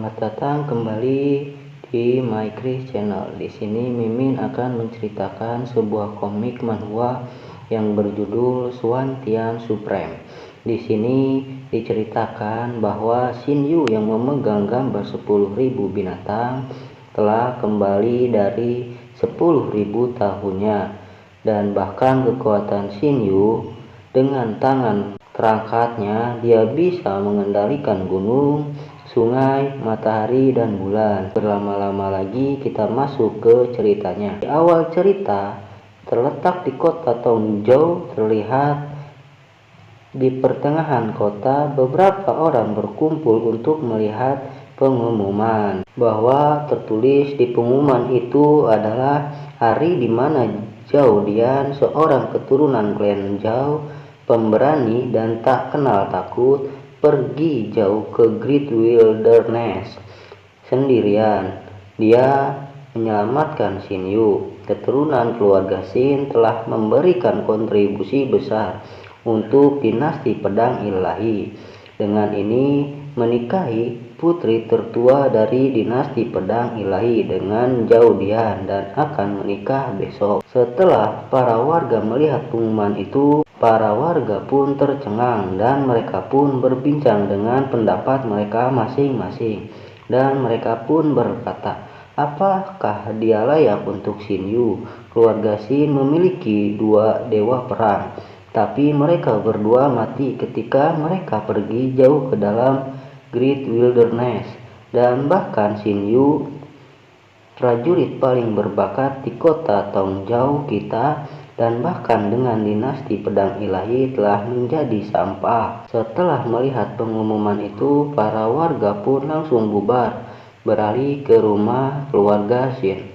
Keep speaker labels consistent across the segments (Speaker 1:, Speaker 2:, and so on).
Speaker 1: Selamat datang kembali di My Chris Channel. Di sini Mimin akan menceritakan sebuah komik manhwa yang berjudul Swan Tian Supreme. Di sini diceritakan bahwa Shin Yu yang memegang gambar 10.000 binatang telah kembali dari 10.000 tahunnya, dan bahkan kekuatan Shin Yu dengan tangan terangkatnya dia bisa mengendalikan gunung, sungai, matahari, dan bulan. Berlama-lama lagi kita masuk ke ceritanya. Di awal cerita, terletak di kota Tongzhou, terlihat di pertengahan kota beberapa orang berkumpul untuk melihat pengumuman, bahwa tertulis di pengumuman itu adalah hari di mana Zhao Dian, seorang keturunan klan Zhao, pemberani dan tak kenal takut, pergi jauh ke Great Wilderness sendirian. Dia menyelamatkan Shin Yu. Keturunan keluarga Shin telah memberikan kontribusi besar untuk dinasti pedang ilahi. Dengan ini menikahi putri tertua dari dinasti pedang ilahi dengan Zhao Dian dan akan menikah besok. Setelah para warga melihat pengumuman itu, para warga pun tercengang dan mereka pun berbincang dengan pendapat mereka masing-masing. Dan mereka pun berkata, apakah dia layak untuk Shin Yu? Keluarga Shin memiliki 2 dewa perang, tapi mereka berdua mati ketika mereka pergi jauh ke dalam Great Wilderness. Dan bahkan Shin Yu, prajurit paling berbakat di kota Tongzhou kita, dan bahkan dengan dinasti pedang ilahi, telah menjadi sampah. Setelah melihat pengumuman itu, para warga pun langsung bubar, beralih ke rumah keluarga Shin.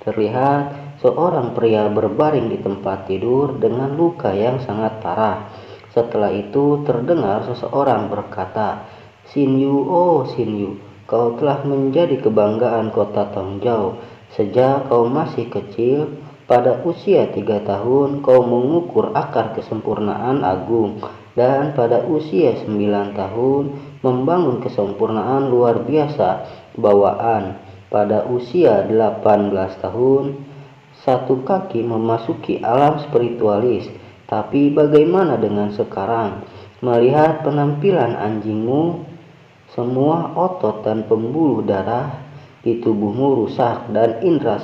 Speaker 1: Terlihat seorang pria berbaring di tempat tidur dengan luka yang sangat parah. Setelah itu terdengar seseorang berkata, Shin Yu, oh Shin Yu, kau telah menjadi kebanggaan kota Tongzhou. Sejak kau masih kecil, pada usia 3 tahun, kau mengukur akar kesempurnaan agung, dan pada usia 9 tahun, membangun kesempurnaan luar biasa bawaan. Pada usia 18 tahun, satu kaki memasuki alam spiritualis. Tapi bagaimana dengan sekarang? Melihat penampilan anjingmu, semua otot dan pembuluh darah di tubuhmu rusak dan indera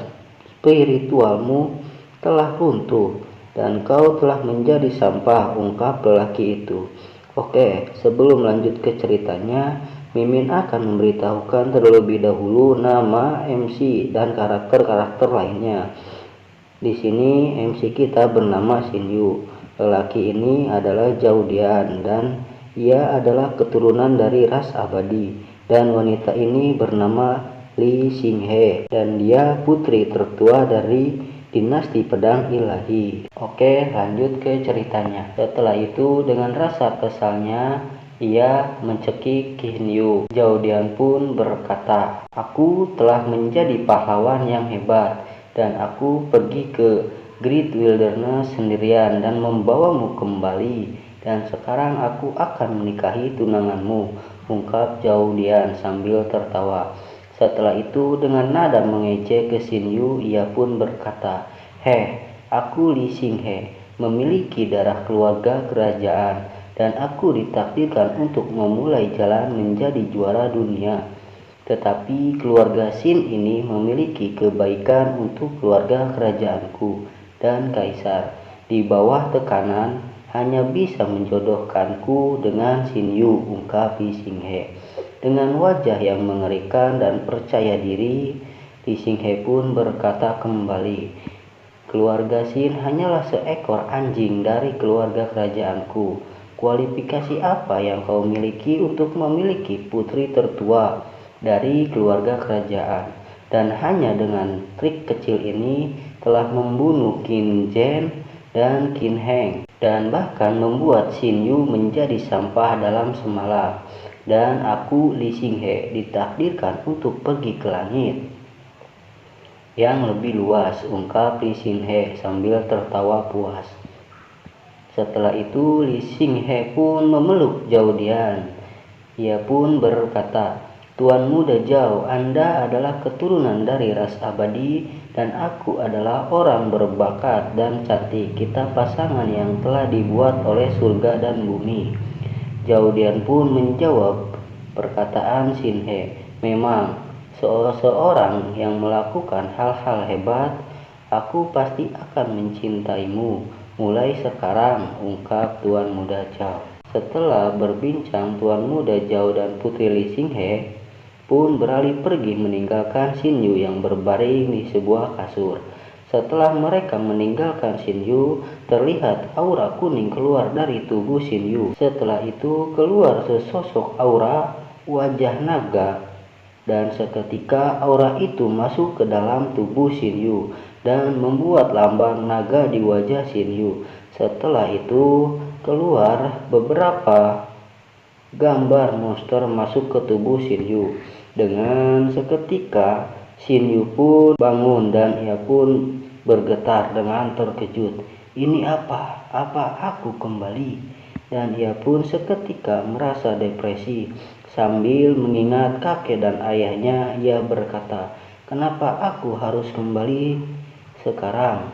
Speaker 1: spiritualmu telah runtuh, dan kau telah menjadi sampah, ungkap lelaki itu. Oke, sebelum lanjut ke ceritanya, Mimin akan memberitahukan terlebih dahulu nama MC dan karakter-karakter lainnya. Di sini MC kita bernama Shin Yu. Lelaki ini adalah Zhao Dian dan ia adalah keturunan dari ras abadi. Dan wanita ini bernama Li Xinghe dan dia putri tertua dari dinasti pedang ilahi. Oke, lanjut ke ceritanya. Setelah itu dengan rasa kesalnya ia mencekik Shin Yu. Zhao Dian pun berkata, aku telah menjadi pahlawan yang hebat dan aku pergi ke Great Wilderness sendirian dan membawamu kembali, dan sekarang aku akan menikahi tunanganmu, ungkap Zhao Dian sambil tertawa. Setelah itu dengan nada mengejek ke Shin Yu, ia pun berkata, aku Li Xinghe, memiliki darah keluarga kerajaan, dan aku ditakdirkan untuk memulai jalan menjadi juara dunia. Tetapi keluarga Shin ini memiliki kebaikan untuk keluarga kerajaanku, dan kaisar di bawah tekanan hanya bisa menjodohkanku dengan Shin Yu, ungkap Li Xinghe. Dengan wajah yang mengerikan dan percaya diri, Li Xinghe pun berkata kembali, keluarga Shin hanyalah seekor anjing dari keluarga kerajaanku. Kualifikasi apa yang kau miliki untuk memiliki putri tertua dari keluarga kerajaan? Dan hanya dengan trik kecil ini telah membunuh Qin Zhen dan Qin Heng, dan bahkan membuat Shin Yu menjadi sampah dalam semalam. Dan aku Li Xinghe ditakdirkan untuk pergi ke langit yang lebih luas, ungkap Li Xinghe sambil tertawa puas. Setelah itu Li Xinghe pun memeluk Zhao Dian. Ia pun berkata, Tuan Muda Zhao, Anda adalah keturunan dari ras abadi dan aku adalah orang berbakat dan cantik. Kita pasangan yang telah dibuat oleh surga dan bumi. Zhao Dian pun menjawab perkataan Xin He. Memang, seorang yang melakukan hal-hal hebat, aku pasti akan mencintaimu. Mulai sekarang, ungkap Tuan Muda Zhao. Setelah berbincang, Tuan Muda Zhao dan Putri Li Xinghe pun beralih pergi meninggalkan Xin Yu yang berbaring di sebuah kasur. Setelah mereka meninggalkan Xin Yu, terlihat aura kuning keluar dari tubuh Xin Yu. Setelah itu keluar sesosok aura wajah naga, dan seketika aura itu masuk ke dalam tubuh Xin Yu dan membuat lambang naga di wajah Xin Yu. Setelah itu keluar beberapa gambar monster masuk ke tubuh Xin Yu. Dengan seketika Xin Yu pun bangun dan ia pun bergetar dengan terkejut. Ini apa? Apa aku kembali? Dan ia pun seketika merasa depresi. Sambil mengingat kakek dan ayahnya, ia berkata, kenapa aku harus kembali sekarang?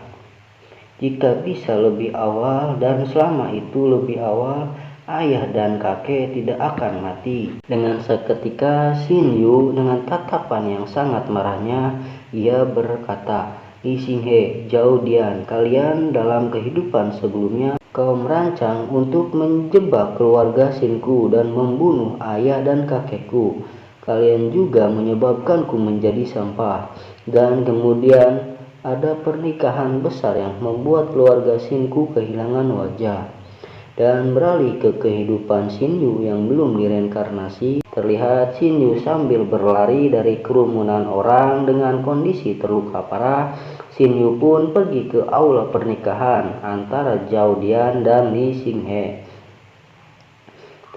Speaker 1: Jika bisa lebih awal dan selama itu lebih awal, ayah dan kakek tidak akan mati. Dengan seketika Xin Yu dengan tatapan yang sangat marahnya, ia berkata, Li Xinghe, Zhao Dian, kalian dalam kehidupan sebelumnya kau merancang untuk menjebak keluarga Xinku dan membunuh ayah dan kakekku. Kalian juga menyebabkanku menjadi sampah. Dan kemudian ada pernikahan besar yang membuat keluarga Xinku kehilangan wajah. Dan beralih ke kehidupan Xin Yu yang belum direinkarnasi, terlihat Xin Yu sambil berlari dari kerumunan orang dengan kondisi terluka parah. Xin Yu pun pergi ke aula pernikahan antara Zhao Dian dan Li Xinghe.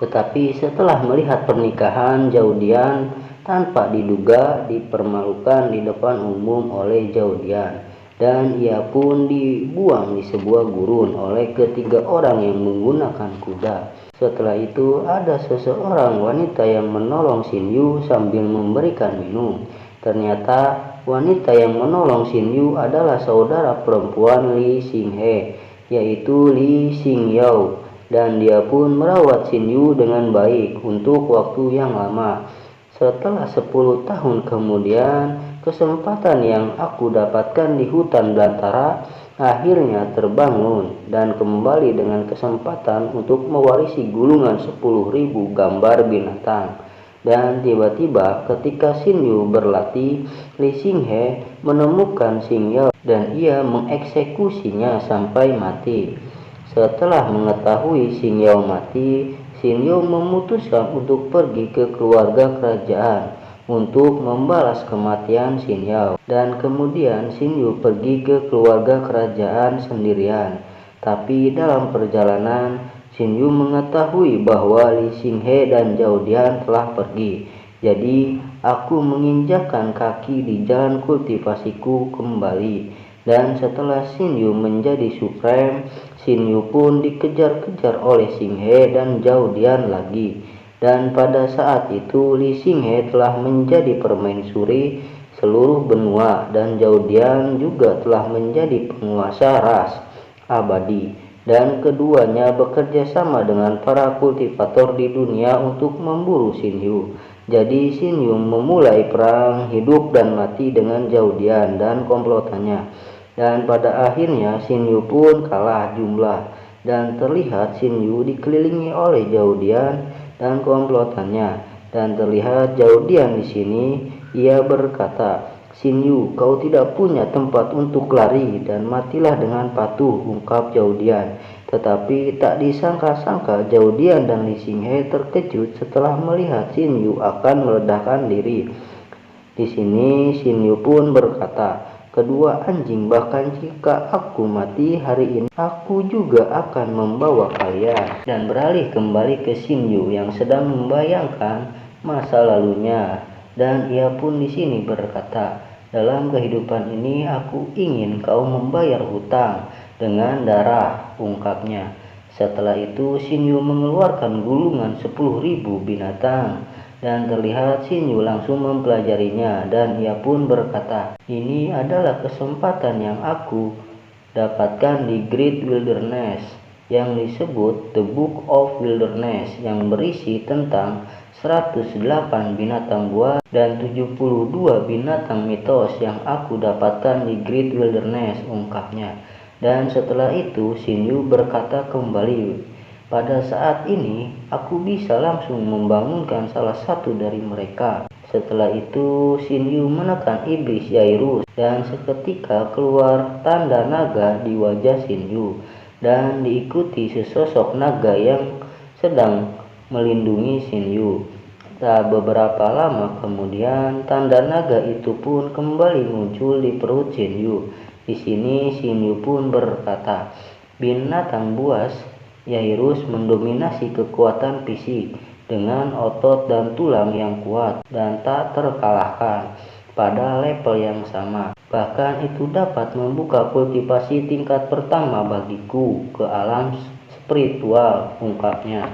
Speaker 1: Tetapi setelah melihat pernikahan, Zhao Dian tanpa diduga dipermalukan di depan umum oleh Zhao Dian. Dan ia pun dibuang di sebuah gurun oleh ketiga orang yang menggunakan kuda. Setelah itu ada seseorang wanita yang menolong Xin Yu sambil memberikan minum. Ternyata wanita yang menolong Xin Yu adalah saudara perempuan Li Xinghe, yaitu Li Xingyao. Dan dia pun merawat Xin Yu dengan baik untuk waktu yang lama. Setelah 10 tahun kemudian, kesempatan yang aku dapatkan di hutan belantara akhirnya terbangun dan kembali dengan kesempatan untuk mewarisi gulungan 10.000 gambar binatang. Dan tiba-tiba ketika Xin Yu berlatih, Li Xinghe menemukan Xingyao dan ia mengeksekusinya sampai mati. Setelah mengetahui Xingyao mati, Xin Yu memutuskan untuk pergi ke keluarga kerajaan untuk membalas kematian Xingyao. Dan kemudian Xin Yu pergi ke keluarga kerajaan sendirian. Tapi dalam perjalanan, Xin Yu mengetahui bahwa Li Xinghe dan Zhao Dian telah pergi. Jadi, aku menginjakkan kaki di jalan kultivasiku kembali. Dan setelah Xin Yu menjadi supreme, Xin Yu pun dikejar-kejar oleh Xinghe dan Zhao Dian lagi. Dan pada saat itu Li Xinghe telah menjadi permaisuri seluruh benua dan Zhao Dian juga telah menjadi penguasa ras abadi. Dan keduanya bekerja sama dengan para kultivator di dunia untuk memburu Xin Yu. Jadi Xin Yu memulai perang hidup dan mati dengan Zhao Dian dan komplotannya. Dan pada akhirnya Xin Yu pun kalah jumlah dan terlihat Xin Yu dikelilingi oleh Zhao Dian dan komplotannya. Dan terlihat Zhao Dian di sini. Ia berkata, Xin Yu, kau tidak punya tempat untuk lari dan matilah dengan patuh, ungkap Zhao Dian. Tetapi tak disangka-sangka Zhao Dian dan Li Xinghe terkejut setelah melihat Xin Yu akan meledakkan diri. Di sini Xin Yu pun berkata, kedua anjing, bahkan jika aku mati hari ini, aku juga akan membawa kalian. Dan beralih kembali ke Xin Yu yang sedang membayangkan masa lalunya. Dan ia pun di sini berkata, dalam kehidupan ini aku ingin kau membayar hutang dengan darah, ungkapnya. Setelah itu Xin Yu mengeluarkan gulungan 10.000 binatang Dan terlihat Shin Yu langsung mempelajarinya, dan ia pun berkata, "Ini adalah kesempatan yang aku dapatkan di Great Wilderness, yang disebut The Book of Wilderness, yang berisi tentang 108 binatang buas dan 72 binatang mitos yang aku dapatkan di Great Wilderness," ungkapnya. Dan setelah itu Shin Yu berkata kembali, "Pada saat ini aku bisa langsung membangunkan salah satu dari mereka." Setelah itu Shin Yu menekan iblis Yairus, dan seketika keluar tanda naga di wajah Shin Yu, dan diikuti sesosok naga yang sedang melindungi Shin Yu. Tak beberapa lama kemudian tanda naga itu pun kembali muncul di perut Shin Yu. Di sini Shin Yu pun berkata, "Binatang buas Yairus mendominasi kekuatan fisik dengan otot dan tulang yang kuat dan tak terkalahkan pada level yang sama. Bahkan itu dapat membuka kultivasi tingkat pertama bagiku ke alam spiritual," ungkapnya.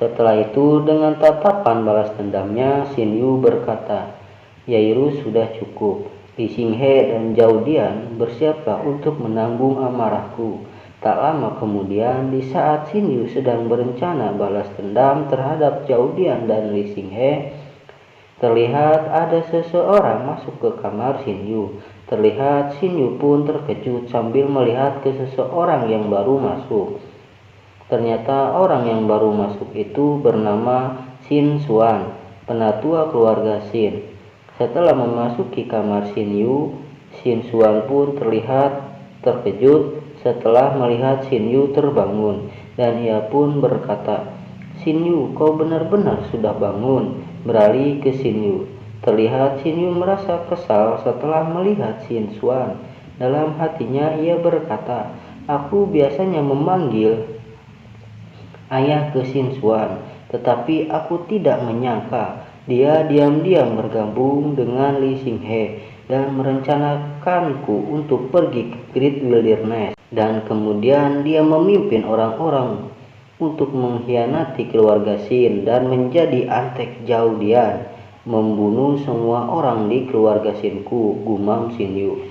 Speaker 1: Setelah itu dengan tatapan balas dendamnya Shin Yu berkata, "Yairus sudah cukup. Li Xinghe dan Zhao Dian, bersiaplah untuk menanggung amarahku." Tak lama kemudian, di saat Shin Yu sedang berencana balas dendam terhadap Zhao Dian dan Li Xinghe, terlihat ada seseorang masuk ke kamar Shin Yu. Terlihat Shin Yu pun terkejut sambil melihat ke seseorang yang baru masuk. Ternyata orang yang baru masuk itu bernama Shin Xuan, penatua keluarga Shin. Setelah memasuki kamar Shin Yu, Shin Xuan pun terlihat terkejut setelah melihat Shin Yu terbangun, dan ia pun berkata, "Shin Yu, kau benar-benar sudah bangun." Beralih ke Shin Yu, terlihat Shin Yu merasa kesal setelah melihat Shin Xuan. Dalam hatinya ia berkata, "Aku biasanya memanggil ayah ke Shin Xuan, tetapi aku tidak menyangka dia diam-diam bergabung dengan Li Xinghe dan merencanakanku untuk pergi ke Great Wilderness. Dan kemudian dia memimpin orang-orang untuk mengkhianati keluarga Shin dan menjadi antek Zhao Dian, membunuh semua orang di keluarga Shinku," gumam Shin Yu.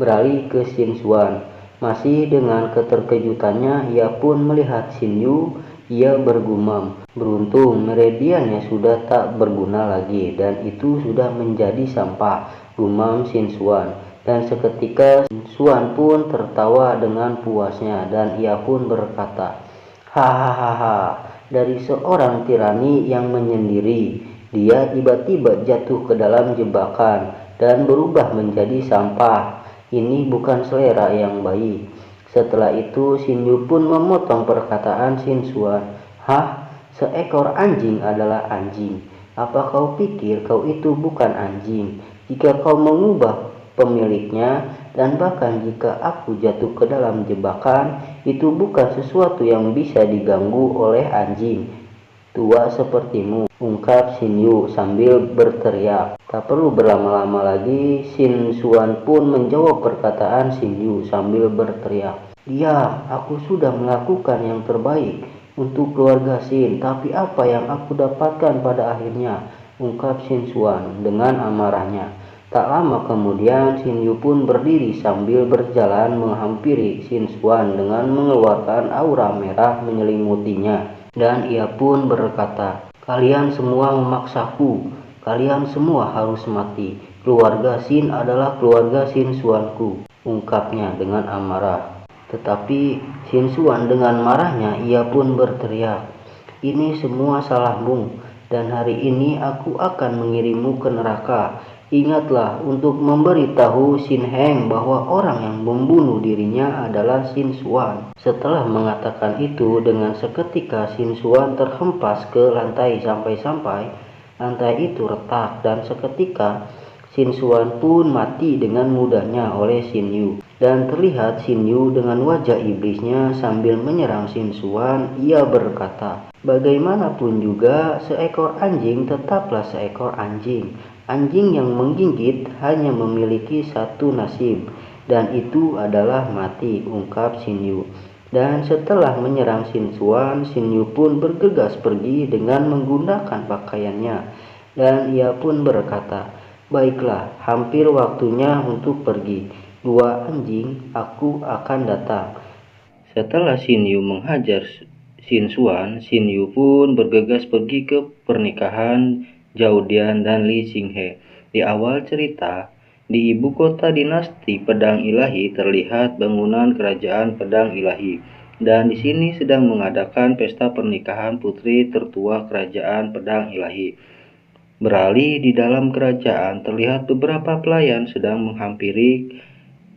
Speaker 1: Beralih ke Shin Xuan, masih dengan keterkejutannya ia pun melihat Shin Yu. Ia bergumam, "Beruntung meridiannya sudah tak berguna lagi dan itu sudah menjadi sampah," gumam Shin Xuan. Dan seketika Shin Xuan pun tertawa dengan puasnya, dan ia pun berkata, "Hahaha, dari seorang tirani yang menyendiri, dia tiba-tiba jatuh ke dalam jebakan dan berubah menjadi sampah. Ini bukan selera yang baik." Setelah itu Shin Yu pun memotong perkataan Shin Xuan. "Hah? Seekor anjing adalah anjing. Apa kau pikir kau itu bukan anjing? Jika kau mengubah pemiliknya, dan bahkan jika aku jatuh ke dalam jebakan, itu bukan sesuatu yang bisa diganggu oleh anjing tua sepertimu," ungkap Shin Yu sambil berteriak. Tak perlu berlama-lama lagi, Shin Xuan pun menjawab perkataan Shin Yu sambil berteriak, "Diam, aku sudah melakukan yang terbaik untuk keluarga Shin, tapi apa yang aku dapatkan pada akhirnya?" ungkap Shin Xuan dengan amarahnya. Tak lama kemudian Shin Yu pun berdiri sambil berjalan menghampiri Shin Xuan dengan mengeluarkan aura merah menyelimutinya. Dan ia pun berkata, "Kalian semua memaksaku. Kalian semua harus mati. Keluarga Shin adalah keluarga Shin Xuanku," ungkapnya dengan amarah. Tetapi Shin Xuan dengan marahnya ia pun berteriak, "Ini semua salahmu, dan hari ini aku akan mengirimmu ke neraka. Ingatlah untuk memberitahu Shin Heng bahwa orang yang membunuh dirinya adalah Shin Xuan." Setelah mengatakan itu, dengan seketika Shin Xuan terhempas ke lantai sampai-sampai lantai itu retak, dan seketika Shin Xuan pun mati dengan mudahnya oleh Shin Yu. Dan terlihat Shin Yu dengan wajah iblisnya sambil menyerang Shin Xuan. Ia berkata, "Bagaimanapun juga, seekor anjing tetaplah seekor anjing. Anjing yang menggigit hanya memiliki satu nasib, dan itu adalah mati," ungkap Shin Yu. Dan setelah menyerang Xin Xuan, Xin Yu pun bergegas pergi dengan menggunakan pakaiannya. Dan ia pun berkata, "Baiklah, hampir waktunya untuk pergi. 2 anjing, aku akan datang." Setelah Xin Yu menghajar Xin Xuan, Xin Yu pun bergegas pergi ke pernikahan Zhao Dian dan Li Xinghe. Di awal cerita, di ibu kota dinasti Pedang Ilahi terlihat bangunan kerajaan Pedang Ilahi, dan di sini sedang mengadakan pesta pernikahan putri tertua kerajaan Pedang Ilahi. Beralih di dalam kerajaan, terlihat beberapa pelayan sedang menghampiri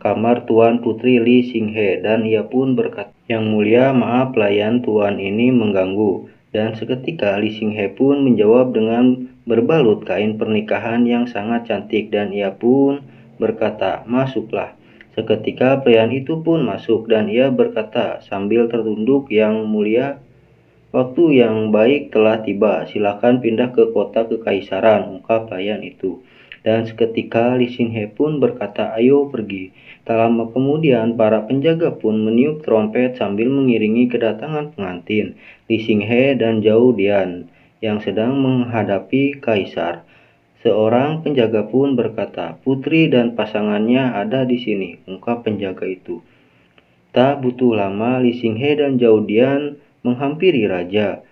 Speaker 1: kamar Tuan Putri Li Xinghe, dan ia pun berkata, "Yang mulia, maaf pelayan Tuan ini mengganggu." Dan seketika Li Xinghe pun menjawab dengan berbalut kain pernikahan yang sangat cantik, dan ia pun berkata, "Masuklah." Seketika pelayan itu pun masuk, dan ia berkata sambil tertunduk, "Yang mulia, waktu yang baik telah tiba, silakan pindah ke kota kekaisaran," ungkap pelayan itu. Dan seketika Li Xinghe pun berkata, "Ayo pergi." Tak lama kemudian, para penjaga pun meniup trompet sambil mengiringi kedatangan pengantin, Li Xinghe dan Zhao Dian, yang sedang menghadapi kaisar. Seorang penjaga pun berkata, "Putri dan pasangannya ada di sini," ungkap penjaga itu. Tak butuh lama, Li Xinghe dan Zhao Dian menghampiri raja.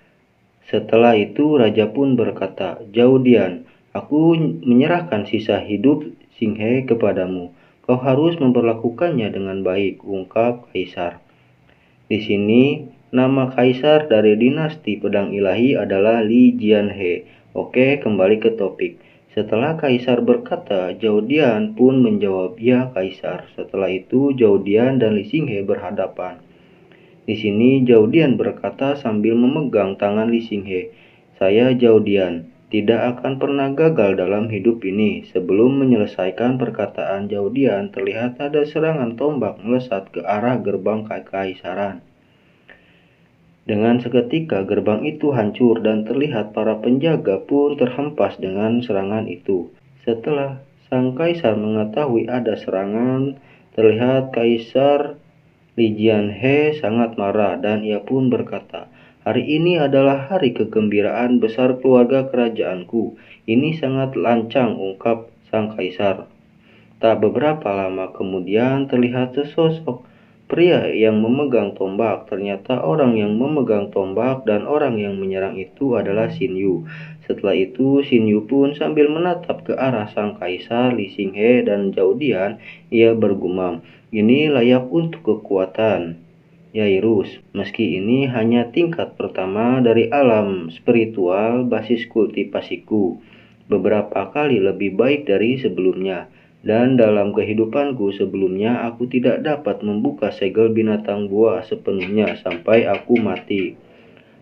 Speaker 1: Setelah itu raja pun berkata, "Zhao Dian, aku menyerahkan sisa hidup Xinghe kepadamu. Kau harus memperlakukannya dengan baik," ungkap kaisar. Di sini, nama kaisar dari dinasti Pedang Ilahi adalah Li Jianhe. Oke, kembali ke topik. Setelah kaisar berkata, Zhao Dian pun menjawab, "Ya, kaisar." Setelah itu, Zhao Dian dan Li Xinghe berhadapan. Di sini Zhao Dian berkata sambil memegang tangan Li Xinghe, "Saya Zhao Dian, tidak akan pernah gagal dalam hidup ini." Sebelum menyelesaikan perkataan Zhao Dian, terlihat ada serangan tombak melesat ke arah gerbang kekaisaran. Dengan seketika gerbang itu hancur dan terlihat para penjaga pun terhempas dengan serangan itu. Setelah sang kaisar mengetahui ada serangan, terlihat kaisar Li Jianhe sangat marah, dan ia pun berkata, "Hari ini adalah hari kegembiraan besar keluarga kerajaanku. Ini sangat lancang," ungkap sang kaisar. Tak beberapa lama kemudian terlihat sesosok pria yang memegang tombak. Ternyata orang yang memegang tombak dan orang yang menyerang itu adalah Xin Yu. Setelah itu Xin Yu pun sambil menatap ke arah sang kaisar Li Xinghe dan Zhao Dian, ia bergumam, "Ini layak untuk kekuatan Yairus. Meski ini hanya tingkat pertama dari alam spiritual, basis kultivasiku beberapa kali lebih baik dari sebelumnya. Dan dalam kehidupanku sebelumnya, aku tidak dapat membuka segel binatang buas sepenuhnya sampai aku mati.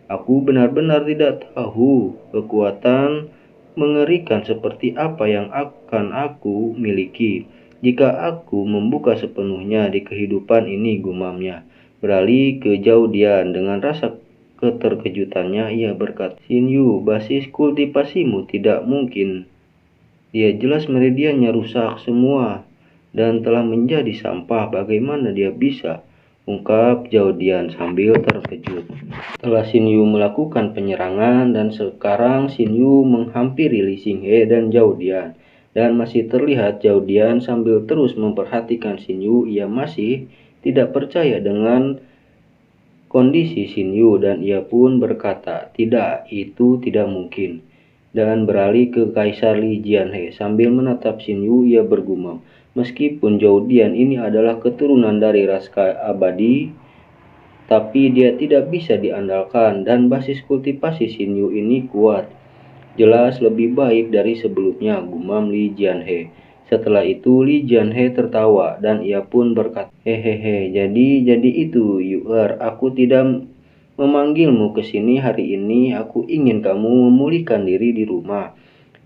Speaker 1: Aku benar-benar tidak tahu kekuatan mengerikan seperti apa yang akan aku miliki jika aku membuka sepenuhnya di kehidupan ini," gumamnya. Beralih ke Zhao Dian, dengan rasa keterkejutannya ia berkata, "Xin Yu, basis kultivasimu tidak mungkin. Dia jelas meridiannya rusak semua dan telah menjadi sampah. Bagaimana dia bisa?" ungkap Zhao Dian sambil terkejut. Setelah Xin Yu melakukan penyerangan, dan sekarang Xin Yu menghampiri Li Xinghe dan Zhao Dian. Dan masih terlihat Zhao Dian sambil terus memperhatikan Xin Yu. Ia masih tidak percaya dengan kondisi Xin Yu, dan ia pun berkata, "Tidak, itu tidak mungkin." Dan beralih ke Kaisar Li Jianhe. Sambil menatap Xin Yu, ia bergumam, "Meskipun Zhao Dian ini adalah keturunan dari ras abadi, tapi dia tidak bisa diandalkan, dan basis kultivasi Xin Yu ini kuat. Jelas lebih baik dari sebelumnya," gumam Li Jianhe. Setelah itu Li Jianhe tertawa, dan ia pun berkata, "Hehehe, jadi itu Yu'er, aku tidak memanggilmu ke sini hari ini. Aku ingin kamu memulihkan diri di rumah.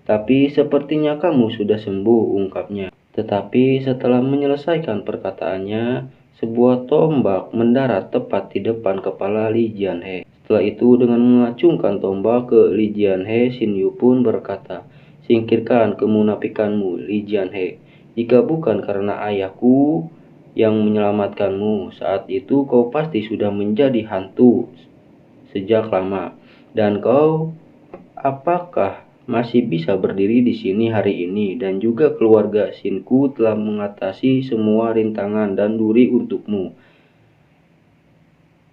Speaker 1: Tapi sepertinya kamu sudah sembuh," ungkapnya. Tetapi setelah menyelesaikan perkataannya, sebuah tombak mendarat tepat di depan kepala Li Jianhe. Setelah itu dengan mengacungkan tombak ke Li Jianhe, Xin Yu pun berkata, "Singkirkan kemunafikanmu, Li Jianhe. Jika bukan karena ayahku yang menyelamatkanmu. Saat itu kau pasti sudah menjadi hantu sejak lama. Dan kau apakah masih bisa berdiri di sini hari ini? Dan juga keluarga Shinku telah mengatasi semua rintangan dan duri untukmu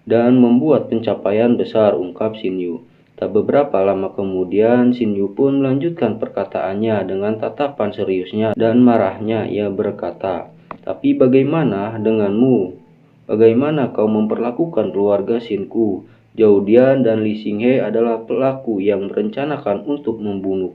Speaker 1: dan membuat pencapaian besar, ungkap Shinyu. Tak beberapa lama kemudian, Shinyu pun melanjutkan perkataannya dengan tatapan seriusnya dan marahnya. Ia berkata, "Tapi bagaimana denganmu? Bagaimana kau memperlakukan keluarga Shinku? Zhou Dian dan Li Xinghe adalah pelaku yang merencanakan untuk membunuh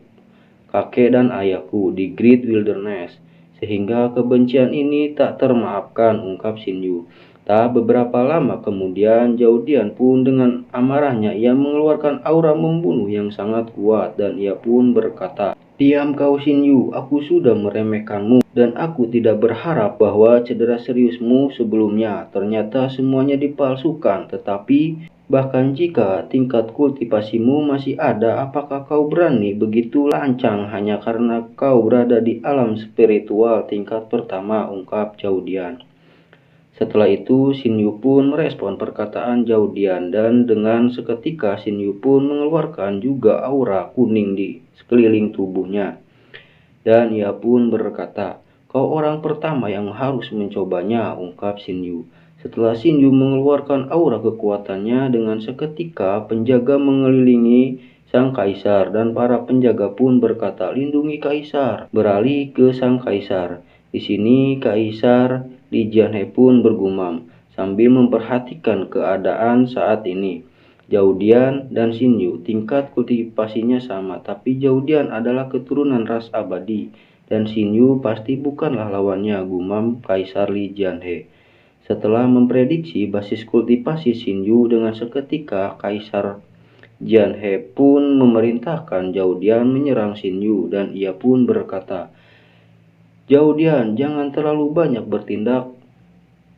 Speaker 1: kakek dan ayahku di Great Wilderness, sehingga kebencian ini tak termaafkan," ungkap Shinyu. Tak beberapa lama kemudian, Zhou Dian pun dengan amarahnya ia mengeluarkan aura membunuh yang sangat kuat dan ia pun berkata, "Diam kau Shinyu, aku sudah meremehkanmu dan aku tidak berharap bahwa cedera seriusmu sebelumnya ternyata semuanya dipalsukan. Tetapi bahkan jika tingkat kultivasimu masih ada, apakah kau berani begitu lancang hanya karena kau berada di alam spiritual tingkat pertama," ungkap Zhou Dian. Setelah itu, Shinyu pun merespon perkataan Zhou Dian dan dengan seketika Shinyu pun mengeluarkan juga aura kuning di sekeliling tubuhnya. Dan ia pun berkata, "Kau orang pertama yang harus mencobanya," ungkap Shinyu. Setelah Shinyu mengeluarkan aura kekuatannya, dengan seketika penjaga mengelilingi sang kaisar dan para penjaga pun berkata, "Lindungi kaisar." Beralih ke sang kaisar. Di sini Kaisar Li Jianhe pun bergumam sambil memperhatikan keadaan saat ini. Zhou Dian dan Shinyu tingkat kultivasinya sama, tapi Zhou Dian adalah keturunan ras abadi dan Shinyu pasti bukanlah lawannya, gumam Kaisar Li Jianhe. Setelah memprediksi basis kultivasi Shinyu, dengan seketika Kaisar Jianhe pun memerintahkan Zhou Dian menyerang Shinyu dan ia pun berkata, "Zhou Dian, jangan terlalu banyak bertindak.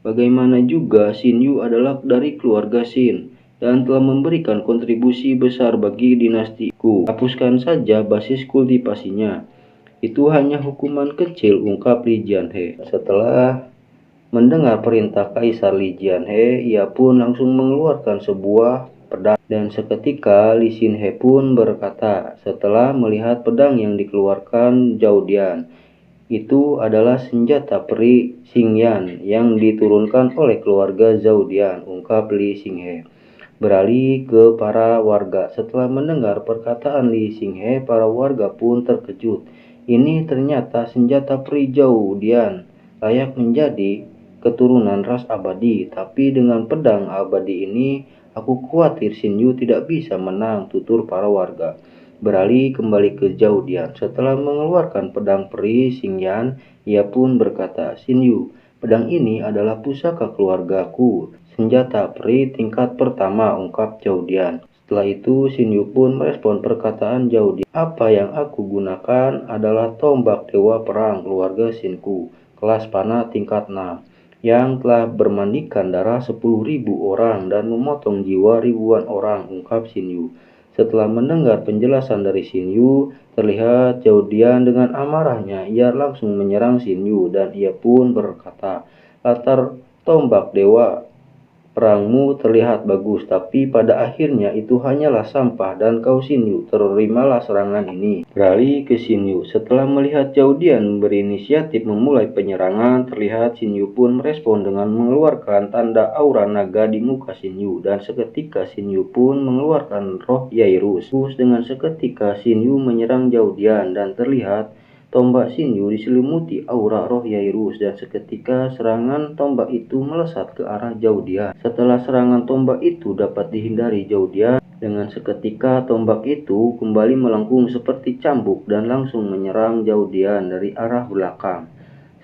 Speaker 1: Bagaimana juga Shinyu adalah dari keluarga Shin dan telah memberikan kontribusi besar bagi dinastiku. Hapuskan saja basis kultivasinya. Itu hanya hukuman kecil," ungkap Li Jianhe. Setelah mendengar perintah Kaisar Li Jianhe, ia pun langsung mengeluarkan sebuah pedang dan seketika Li Xinghe pun berkata setelah melihat pedang yang dikeluarkan Zhou Dian, "Itu adalah senjata peri Xingyan yang diturunkan oleh keluarga Zhou Dian," ungkap Li Xinghe. Beralih ke para warga. Setelah mendengar perkataan Li Xinghe, para warga pun terkejut. Ini ternyata senjata peri Zhou Dian layak menjadi keturunan ras abadi, tapi dengan pedang abadi ini aku khawatir Shinyu tidak bisa menang, tutur para warga. Beralih kembali ke Zhou Dian. Setelah mengeluarkan pedang peri Xingyan, ia pun berkata, "Shinyu, pedang ini adalah pusaka keluargaku, senjata peri tingkat pertama," ungkap Zhou Dian. Setelah itu, Shinyu pun merespon perkataan Zhou Dian. "Apa yang aku gunakan adalah tombak dewa perang keluarga Shinku, kelas panah tingkat 6, yang telah bermandikan darah 10.000 orang dan memotong jiwa ribuan orang," ungkap Shinyu. Setelah mendengar penjelasan dari Shinyu, terlihat Zhou Dian dengan amarahnya ia langsung menyerang Shinyu dan ia pun berkata, "Latar tombak dewa perangmu terlihat bagus, tapi pada akhirnya itu hanyalah sampah dan kau Shinyu, terimalah serangan ini." Beralih ke Shinyu. Setelah melihat Zhou Dian berinisiatif memulai penyerangan, terlihat Shinyu pun merespon dengan mengeluarkan tanda aura naga di muka Shinyu dan seketika Shinyu pun mengeluarkan roh Yairus. Dengan seketika Shinyu menyerang Zhou Dian dan terlihat tombak Shinyu diselimuti aura roh Yairus dan seketika serangan tombak itu melesat ke arah Zhou Dian. Setelah serangan tombak itu dapat dihindari Zhou Dian, dengan seketika tombak itu kembali melengkung seperti cambuk dan langsung menyerang Zhou Dian dari arah belakang.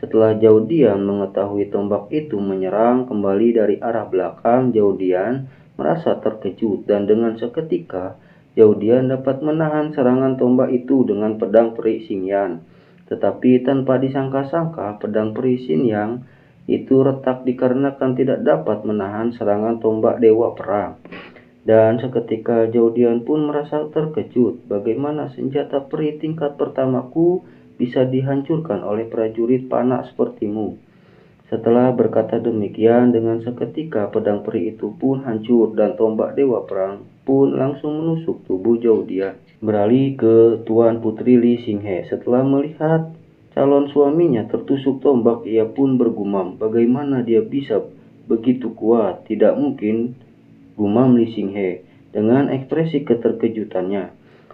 Speaker 1: Setelah Zhou Dian mengetahui tombak itu menyerang kembali dari arah belakang, Zhou Dian merasa terkejut dan dengan seketika Zhou Dian dapat menahan serangan tombak itu dengan pedang peri Xingyan. Tetapi tanpa disangka-sangka, pedang peri Xingyan itu retak dikarenakan tidak dapat menahan serangan tombak dewa perang. Dan seketika Zhou Dian pun merasa terkejut, bagaimana senjata peri tingkat pertamaku bisa dihancurkan oleh prajurit panah sepertimu. Setelah berkata demikian, dengan seketika pedang peri itu pun hancur dan tombak dewa perang pun langsung menusuk tubuh Zhao Dian. Beralih ke Tuan Putri Li Xinghe. Setelah melihat calon suaminya tertusuk tombak, ia pun bergumam, bagaimana dia bisa begitu kuat? Tidak mungkin, gumam Li Xinghe dengan ekspresi keterkejutannya.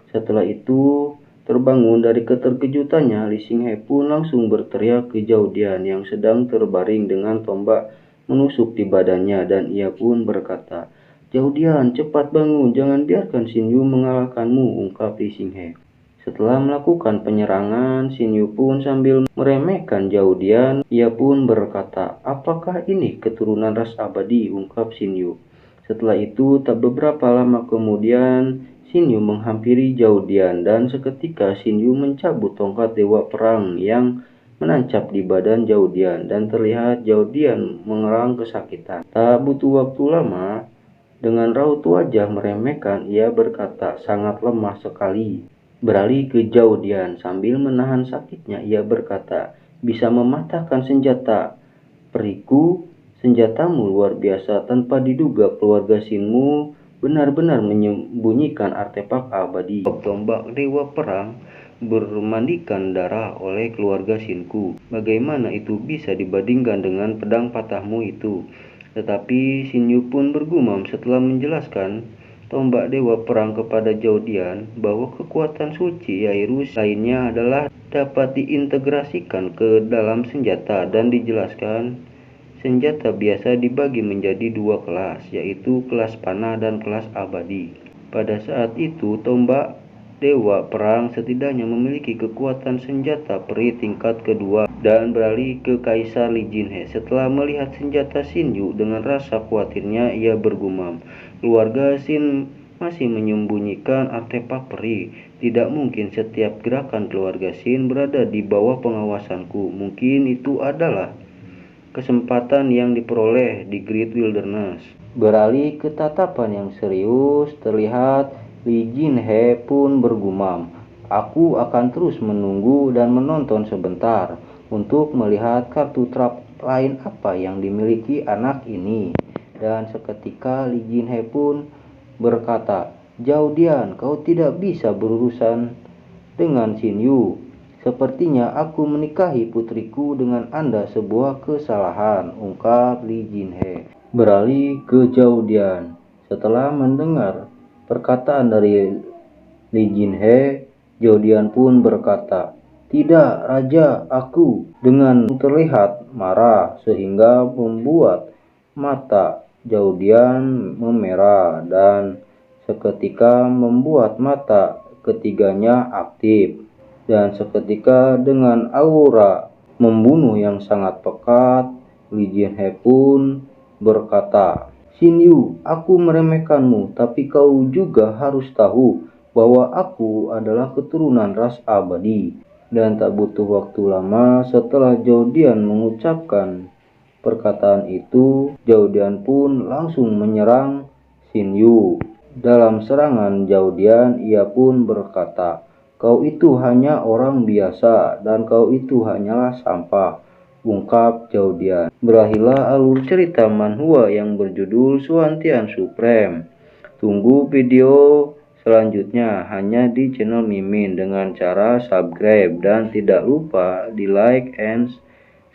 Speaker 1: Setelah itu, terbangun dari keterkejutannya, Li Xinghe pun langsung berteriak ke Zhao Dian yang sedang terbaring dengan tombak menusuk di badannya, dan ia pun berkata, "Zhao Dian, cepat bangun, jangan biarkan Xin Yu mengalahkanmu," ungkap Li Xinghe. Setelah melakukan penyerangan, Xin Yu pun sambil meremehkan Zhao Dian, ia pun berkata, "Apakah ini keturunan ras abadi?" ungkap Xin Yu. Setelah itu, tak beberapa lama kemudian, Xin Yu menghampiri Zhao Dian dan seketika Xin Yu mencabut tongkat dewa perang yang menancap di badan Zhao Dian dan terlihat Zhao Dian mengerang kesakitan. Tak butuh waktu lama, dengan raut wajah meremehkan ia berkata, "Sangat lemah sekali." Beralih ke Zhao Dian sambil menahan sakitnya, ia berkata, "Bisa mematahkan senjata periku, senjatamu luar biasa. Tanpa diduga keluarga Shinmu benar-benar menyembunyikan artefak abadi. Tombak dewa perang bermandikan darah oleh keluarga Shinku. Bagaimana itu bisa dibandingkan dengan pedang patahmu itu?" Tetapi Xin Yu pun bergumam setelah menjelaskan tombak dewa perang kepada Zhao Dian bahwa kekuatan suci Yairus lainnya adalah dapat diintegrasikan ke dalam senjata, dan dijelaskan senjata biasa dibagi menjadi dua kelas, yaitu kelas panah dan kelas abadi. Pada saat itu, tombak dewa perang setidaknya memiliki kekuatan senjata peri tingkat kedua. Dan beralih ke Kaisar Li Jinhe. Setelah melihat senjata Xin Yu, dengan rasa khawatirnya ia bergumam, "Keluarga Xin masih menyembunyikan artefak peri. Tidak mungkin setiap gerakan keluarga Xin berada di bawah pengawasanku. Mungkin itu adalah kesempatan yang diperoleh di Great Wilderness." Beralih ke tatapan yang serius, terlihat Li Jinhe pun bergumam, "Aku akan terus menunggu dan menonton sebentar untuk melihat kartu trap lain apa yang dimiliki anak ini." Dan seketika Li Jinhe pun berkata, "Zhao Dian, kau tidak bisa berurusan dengan Xin Yu. Sepertinya aku menikahi putriku dengan Anda sebuah kesalahan," ungkap Li Jinhe. Beralih ke Zhao Dian. Setelah mendengar perkataan dari Li Jinhe, Zhao Dian pun berkata, "Tidak, Raja, aku," dengan terlihat marah sehingga membuat mata Zhao Dian memerah dan seketika membuat mata ketiganya aktif. Dan seketika dengan aura membunuh yang sangat pekat, Li Jinhe pun berkata, "Xin Yu, aku meremehkanmu, tapi kau juga harus tahu bahwa aku adalah keturunan ras abadi." Dan tak butuh waktu lama setelah Zhao Dian mengucapkan perkataan itu, Zhao Dian pun langsung menyerang Xin Yu. Dalam serangan Zhao Dian, ia pun berkata, "Kau itu hanya orang biasa dan kau itu hanyalah sampah," ungkap Zhao Dian. Berakhirlah alur cerita manhwa yang berjudul Suantian Supreme. Tunggu video selanjutnya hanya di channel Mimin dengan cara subscribe, dan tidak lupa di like and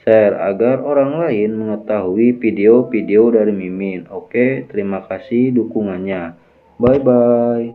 Speaker 1: share agar orang lain mengetahui video-video dari Mimin. Oke, terima kasih dukungannya. Bye bye.